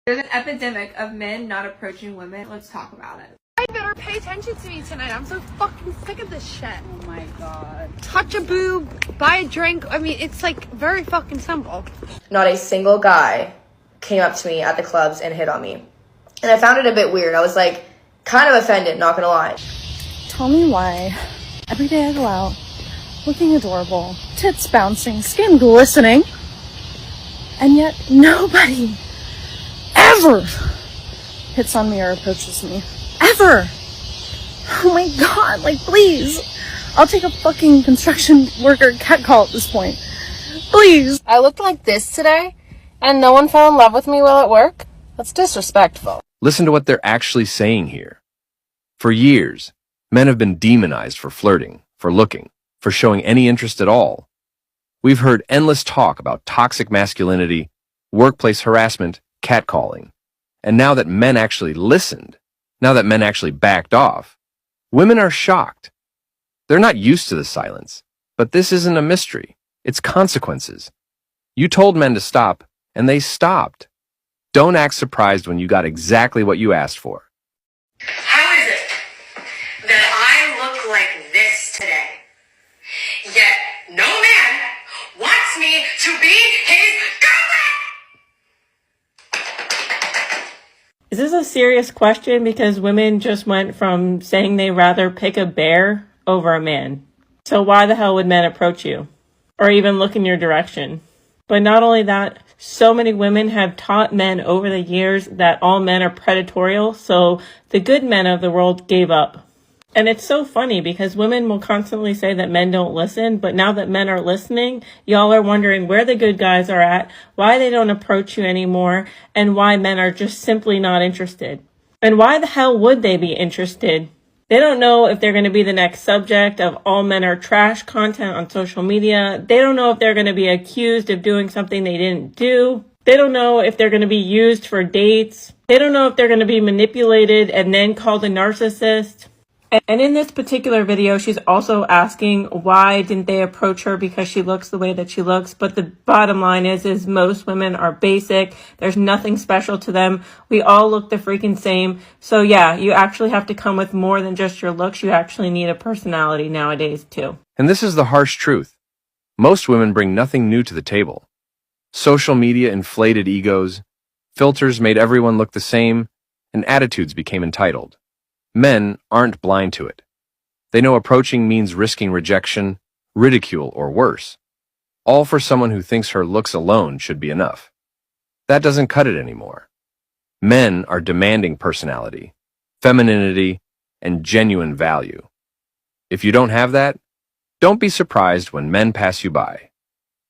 There's an epidemic of men not approaching women. Let's talk about it. I better pay attention to me tonight. I'm so fucking sick of this shit. Oh my god. Touch a boob, buy a drink. I mean, it's like very fucking simple. Not a single guy came up to me at the clubs and hit on me. And I found it a bit weird. I was like, kind of offended, not gonna lie. Tell me why every day I go out looking adorable, tits bouncing, skin glistening, and yet nobody ever hits on me or approaches me. Ever! Oh my god, like please. I'll take a fucking construction worker catcall at this point. Please. I looked like this today, and no one fell in love with me while at work? That's disrespectful. Listen to what they're actually saying here. For years, men have been demonized for flirting, for looking, for showing any interest at all. We've heard endless talk about toxic masculinity, workplace harassment, catcalling. And now that men actually listened, now that men actually backed off, women are shocked. They're not used to the silence, but this isn't a mystery. It's consequences. You told men to stop, and they stopped. Don't act surprised when you got exactly what you asked for. How is it that I look like this today, yet no man wants me to be his girlfriend? Is this a serious question? Because women just went from saying they rather pick a bear over a man. So why the hell would men approach you? Or even look in your direction? But not only that, so many women have taught men over the years that all men are predatorial, so the good men of the world gave up. And it's so funny because women will constantly say that men don't listen, but now that men are listening, y'all are wondering where the good guys are at, why they don't approach you anymore, and why men are just simply not interested. And why the hell would they be interested? They don't know if they're going to be the next subject of all men are trash content on social media. They don't know if they're going to be accused of doing something they didn't do. They don't know if they're going to be used for dates. They don't know if they're going to be manipulated and then called a narcissist. And in this particular video, she's also asking why didn't they approach her because she looks the way that she looks. But the bottom line is most women are basic. There's nothing special to them. We all look the freaking same. So yeah, you actually have to come with more than just your looks. You actually need a personality nowadays too. And this is the harsh truth. Most women bring nothing new to the table. Social media inflated egos, filters made everyone look the same, and attitudes became entitled. Men aren't blind to it. They know approaching means risking rejection, ridicule, or worse. All for someone who thinks her looks alone should be enough. That doesn't cut it anymore. Men are demanding personality, femininity, and genuine value. If you don't have that, don't be surprised when men pass you by.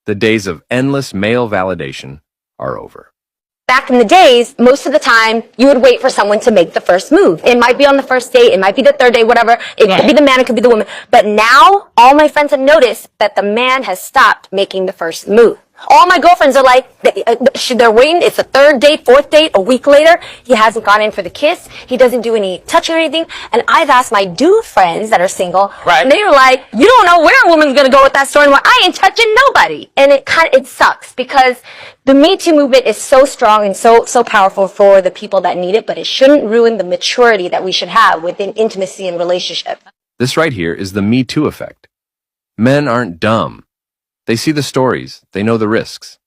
The days of endless male validation are over. Back in the days, most of the time, you would wait for someone to make the first move. It might be on the first date, it might be the third date, whatever. It could be the man, it could be the woman. But now, all my friends have noticed that the man has stopped making the first move. All my girlfriends are like, they're waiting, it's the third date, fourth date, a week later, he hasn't gone in for the kiss, he doesn't do any touching or anything, and I've asked my dude friends that are single, and they were like, you don't know where a woman's gonna go with that story anymore, I ain't touching nobody. And it sucks, because the Me Too movement is so strong and so powerful for the people that need it, but it shouldn't ruin the maturity that we should have within intimacy and relationship. This right here is the Me Too effect. Men aren't dumb. They see the stories, they know the risks.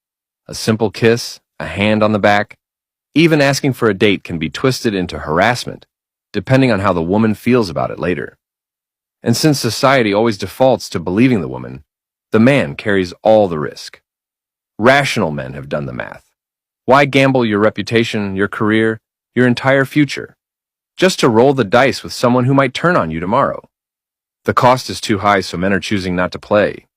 A simple kiss, a hand on the back, even asking for a date can be twisted into harassment, depending on how the woman feels about it later. And since society always defaults to believing the woman, the man carries all the risk. Rational men have done the math. Why gamble your reputation, your career, your entire future, just to roll the dice with someone who might turn on you tomorrow? The cost is too high, so men are choosing not to play.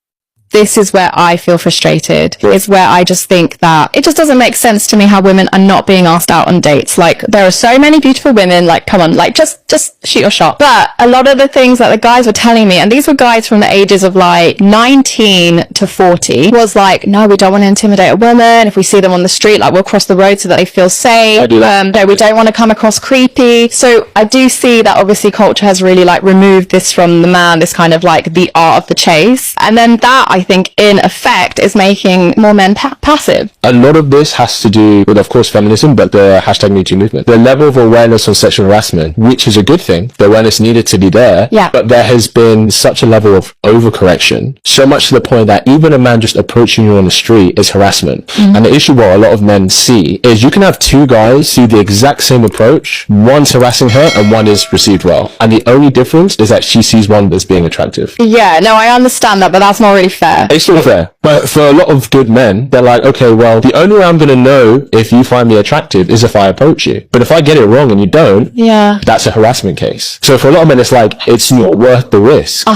This is where I feel frustrated. It's where I just think that it just doesn't make sense to me how women are not being asked out on dates. Like, there are so many beautiful women, like, come on, like, just shoot your shot. But a lot of the things that the guys were telling me, and these were guys from the ages of like 19 to 40, was like, no, we don't want to intimidate a woman. If we see them on the street, like, we'll cross the road so that they feel safe. No, we don't want to come across creepy. So I do see that obviously culture has really like removed this from the man, this kind of like the art of the chase. And then that I think in effect is making more men passive. A lot of this has to do with, of course, feminism, but the hashtag #MeToo movement. The level of awareness on sexual harassment, which is a good thing, the awareness needed to be there, Yeah. but there has been such a level of overcorrection, so much to the point that even a man just approaching you on the street is harassment. And the issue what a lot of men see is you can have two guys do the exact same approach, one's harassing her and one is received well. And the only difference is that she sees one as being attractive. Yeah, no, I understand that, but that's not really fair. It's not fair. But for a lot of good men, they're like, okay, well, the only way I'm going to know if you find me attractive is if I approach you. But if I get it wrong and you don't, Yeah. that's a harassment case. So for a lot of men, it's like, it's not worth the risk.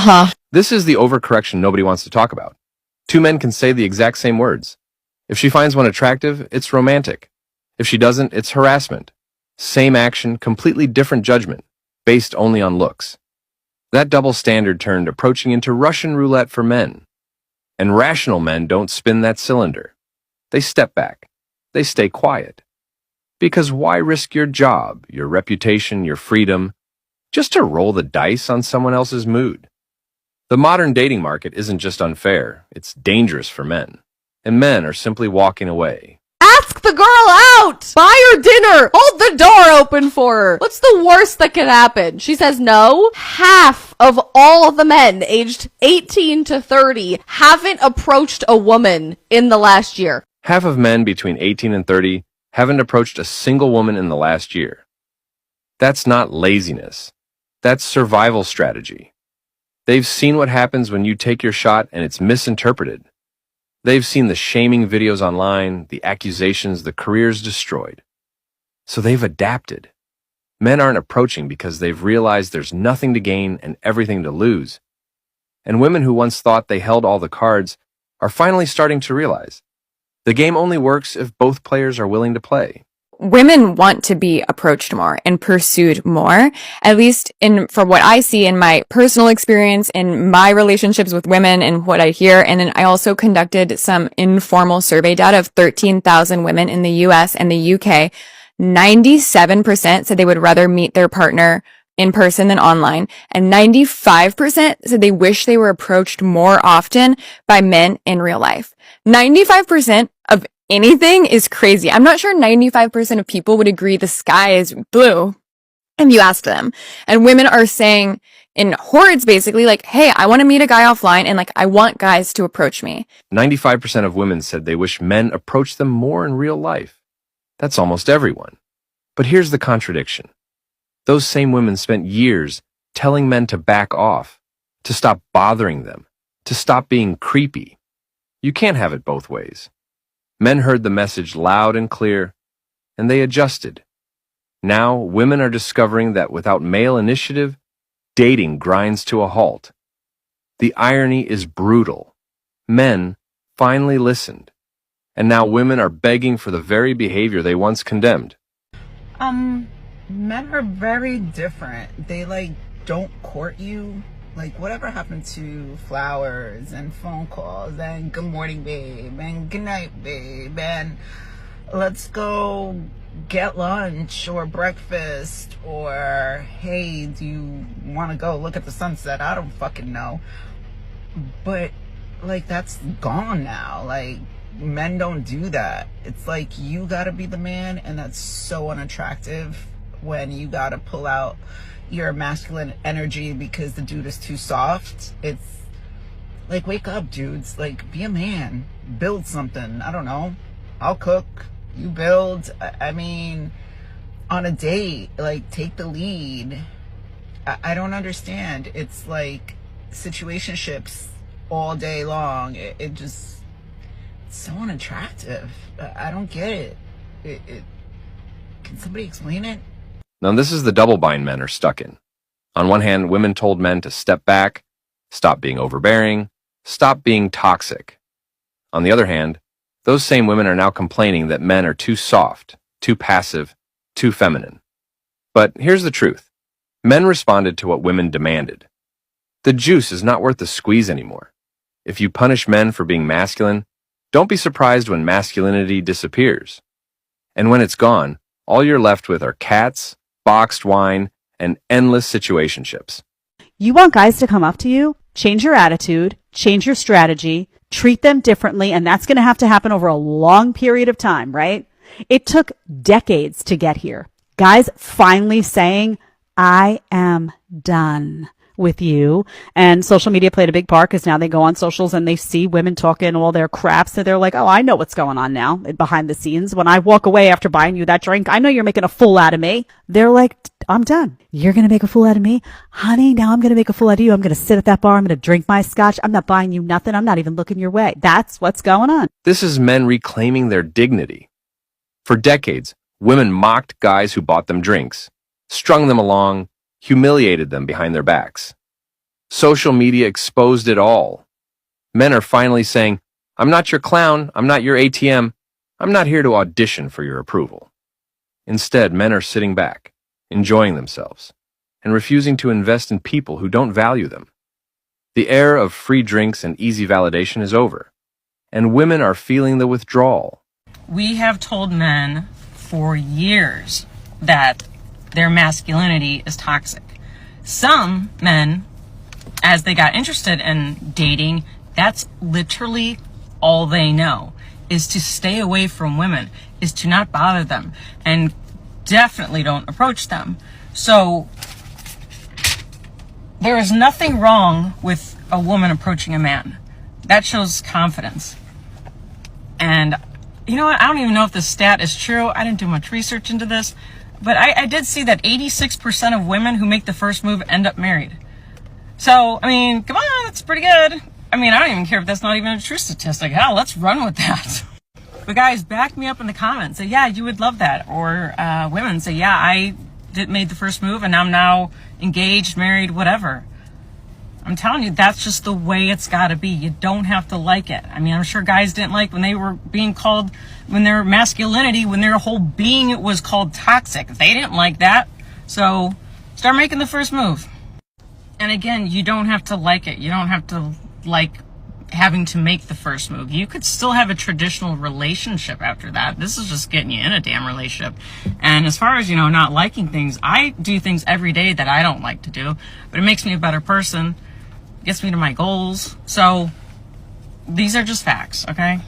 This is the overcorrection nobody wants to talk about. Two men can say the exact same words. If she finds one attractive, it's romantic. If she doesn't, it's harassment. Same action, completely different judgment, based only on looks. That double standard turned approaching into Russian roulette for men. And rational men don't spin that cylinder. They step back. They stay quiet. Because why risk your job, your reputation, your freedom, just to roll the dice on someone else's mood? The modern dating market isn't just unfair, it's dangerous for men. And men are simply walking away. Ask the girl out! Buy her dinner! Hold the door open for her! What's the worst that could happen? She says no? Half of all of the men aged 18 to 30 haven't approached a woman in the last year. Half of men between 18 and 30 haven't approached a single woman in the last year. That's not laziness. That's survival strategy. They've seen what happens when you take your shot and it's misinterpreted. They've seen the shaming videos online, the accusations, the careers destroyed. So they've adapted. Men aren't approaching because they've realized there's nothing to gain and everything to lose. And women who once thought they held all the cards are finally starting to realize the game only works if both players are willing to play. Women want to be approached more and pursued more, at least from what I see in my personal experience, in my relationships with women and what I hear. And then I also conducted some informal survey data of 13,000 women in the US and the UK. 97% said they would rather meet their partner in person than online. And 95% said they wish they were approached more often by men in real life. 95% of anything is crazy. I'm not sure 95% of people would agree the sky is blue if you ask them. And women are saying in hordes basically like, hey, I want to meet a guy offline and like I want guys to approach me. 95% of women said they wish men approached them more in real life. That's almost everyone. But here's the contradiction. Those same women spent years telling men to back off, to stop bothering them, to stop being creepy. You can't have it both ways. Men heard the message loud and clear, and they adjusted. Now, women are discovering that without male initiative, dating grinds to a halt. The irony is brutal. Men finally listened, and now women are begging for the very behavior they once condemned. Men are very different. They don't court you. Whatever happened to flowers and phone calls and good morning babe and good night babe and let's go get lunch or breakfast or hey, do you want to go look at the sunset? I don't fucking know. But that's gone now. Men don't do that. It's you gotta be the man, and that's so unattractive when you gotta pull out your masculine energy because the dude is too soft. It's wake up, dudes. Be a man. Build something. I don't know. I'll cook. You build. I mean, on a date, take the lead. I don't understand. It's situationships all day long. It just, it's so unattractive. I don't get it. Can somebody explain it? Now, this is the double bind men are stuck in. On one hand, women told men to step back, stop being overbearing, stop being toxic. On the other hand, those same women are now complaining that men are too soft, too passive, too feminine. But here's the truth. Men responded to what women demanded. The juice is not worth the squeeze anymore. If you punish men for being masculine, don't be surprised when masculinity disappears. And when it's gone, all you're left with are cats, boxed wine, and endless situationships. You want guys to come up to you, change your attitude, change your strategy, treat them differently, and that's going to have to happen over a long period of time, right? It took decades to get here. Guys finally saying, I am done with you. And social media played a big part because now they go on socials and they see women talking all their crap. So they're like, oh, I know what's going on now behind the scenes. When I walk away after buying you that drink, I know you're making a fool out of me. They're like, I'm done. You're going to make a fool out of me? Honey, now I'm going to make a fool out of you. I'm going to sit at that bar. I'm going to drink my scotch. I'm not buying you nothing. I'm not even looking your way. That's what's going on. This is men reclaiming their dignity. For decades, women mocked guys who bought them drinks, strung them along, humiliated them behind their backs. Social media exposed it all. Men are finally saying, I'm not your clown, I'm not your ATM, I'm not here to audition for your approval. Instead, men are sitting back, enjoying themselves, and refusing to invest in people who don't value them. The era of free drinks and easy validation is over, and women are feeling the withdrawal. We have told men for years that their masculinity is toxic. Some men, as they got interested in dating, that's literally all they know, is to stay away from women, is to not bother them, and definitely don't approach them. So there is nothing wrong with a woman approaching a man. That shows confidence. And you know what? I don't even know if this stat is true. I didn't do much research into this. But I did see that 86% of women who make the first move end up married. So, I mean, come on, that's pretty good. I mean, I don't even care if that's not even a true statistic. Hell, let's run with that. But guys, back me up in the comments. Say, yeah, you would love that. Or women say, yeah, I made the first move and I'm now engaged, married, whatever. I'm telling you, that's just the way it's got to be. You don't have to like it. I mean, I'm sure guys didn't like when they were being called, when their masculinity, when their whole being was called toxic. They didn't like that. So start making the first move. And again, you don't have to like it. You don't have to like having to make the first move. You could still have a traditional relationship after that. This is just getting you in a damn relationship. And as far as, not liking things, I do things every day that I don't like to do, but it makes me a better person. Gets me to my goals. So these are just facts, okay?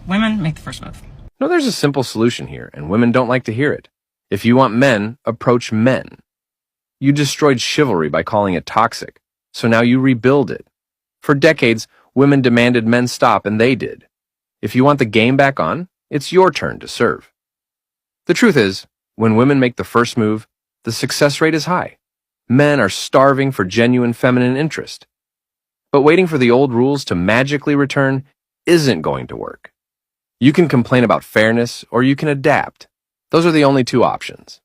Women, make the first move. No, there's a simple solution here, and women don't like to hear it. If you want men, approach men. You destroyed chivalry by calling it toxic, so now you rebuild it. For decades, women demanded men stop, and they did. If you want the game back on, it's your turn to serve. The truth is, when women make the first move, the success rate is high. Men are starving for genuine feminine interest. But waiting for the old rules to magically return isn't going to work. You can complain about fairness, or you can adapt. Those are the only two options.